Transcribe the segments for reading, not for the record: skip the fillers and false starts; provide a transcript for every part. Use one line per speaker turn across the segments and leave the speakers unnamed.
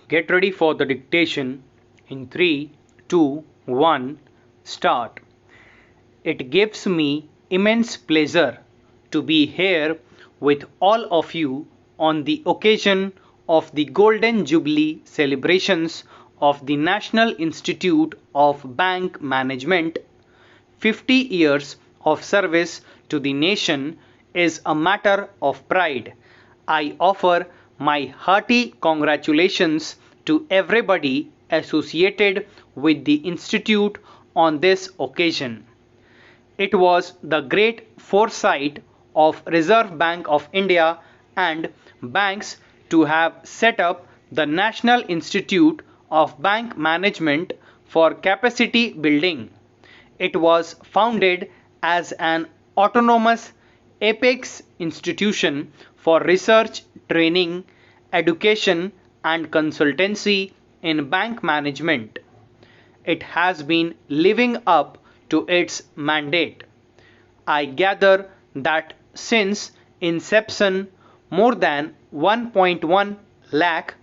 Get ready for the dictation in 3, 2, 1, start. It gives me immense pleasure to be here with all of you on the occasion of the Golden Jubilee celebrations of the National Institute of Bank Management. 50 years of service to the nation is a matter of pride. I offer my hearty congratulations to everybody associated with the Institute on this occasion. It was the great foresight of Reserve Bank of India and banks to have set up the National Institute of Bank Management for capacity building. It was founded as an autonomous apex institution for research, training, education and consultancy in bank management. It has been living up to its mandate. I gather that since inception, more than 1.1 lakh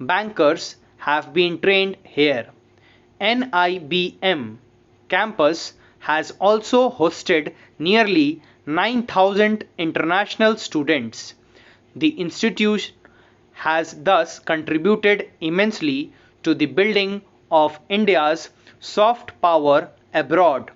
bankers have been trained here. NIBM campus has also hosted nearly 9,000 international students. The institute has thus contributed immensely to the building of India's soft power abroad.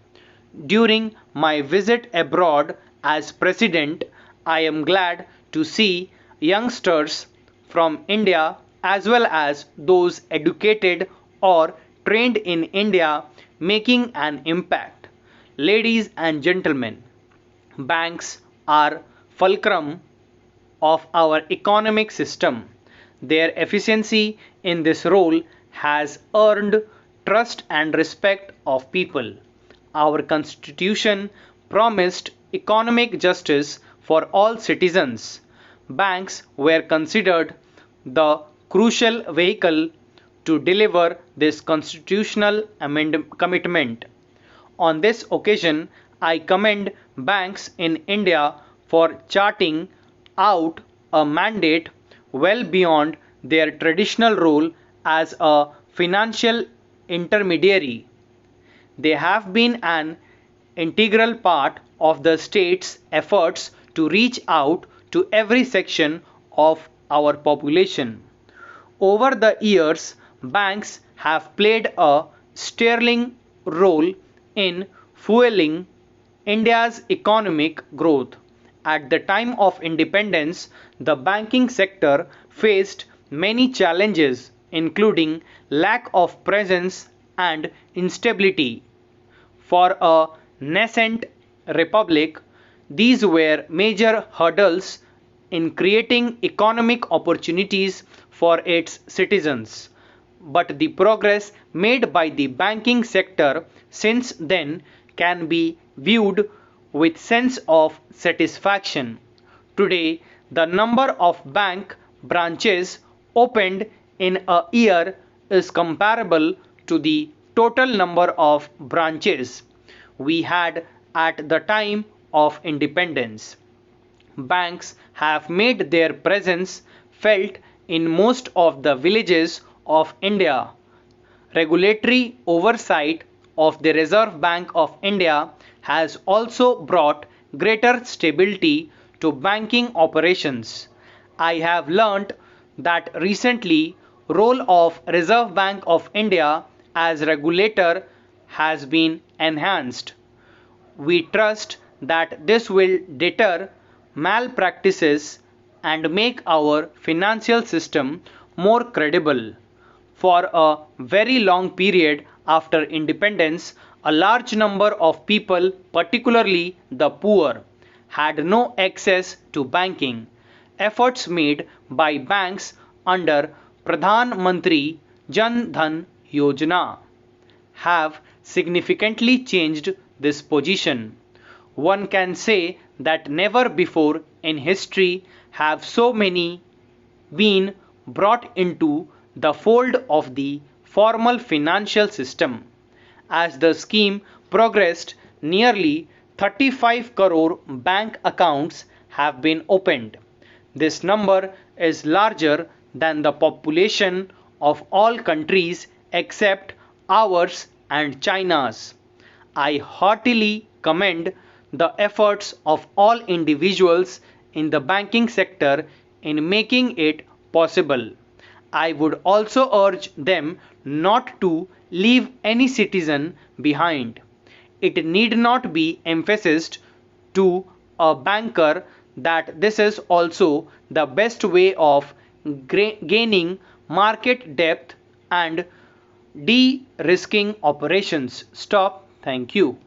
During my visit abroad as president, I am glad to see youngsters from India as well as those educated or trained in India making an impact. Ladies and gentlemen, banks are fulcrum of our economic system. Their efficiency in this role has earned trust and respect of people. Our constitution promised economic justice for all citizens. Banks were considered the crucial vehicle to deliver this constitutional commitment. On this occasion, I commend banks in India for charting out a mandate well beyond their traditional role as a financial intermediary. They have been an integral part of the state's efforts to reach out to every section of our population. Over the years, banks have played a sterling role in fueling India's economic growth. At the time of independence, the banking sector faced many challenges, including lack of presence and instability. For a nascent republic, these were major hurdles in creating economic opportunities for its citizens. But the progress made by the banking sector since then can be viewed with sense of satisfaction. Today, the number of bank branches opened in a year is comparable to the total number of branches we had at the time of independence. Banks have made their presence felt in most of the villages of India. Regulatory oversight of the Reserve Bank of India has also brought greater stability to banking operations. I have learnt that recently role of Reserve Bank of India as regulator has been enhanced. We trust that this will deter malpractices and make our financial system more credible. For a very long period after independence, a large number of people, particularly the poor, had no access to banking. Efforts made by banks under Pradhan Mantri Jan Dhan Yojana have significantly changed this position. One can say that never before in history have so many been brought into the fold of the formal financial system. As the scheme progressed, nearly 35 crore bank accounts have been opened. This number is larger than the population of all countries except ours and China's. I heartily commend the efforts of all individuals in the banking sector in making it possible. I would also urge them not to leave any citizen behind. It need not be emphasized to a banker that this is also the best way of gaining market depth and de-risking operations. Stop. Thank you.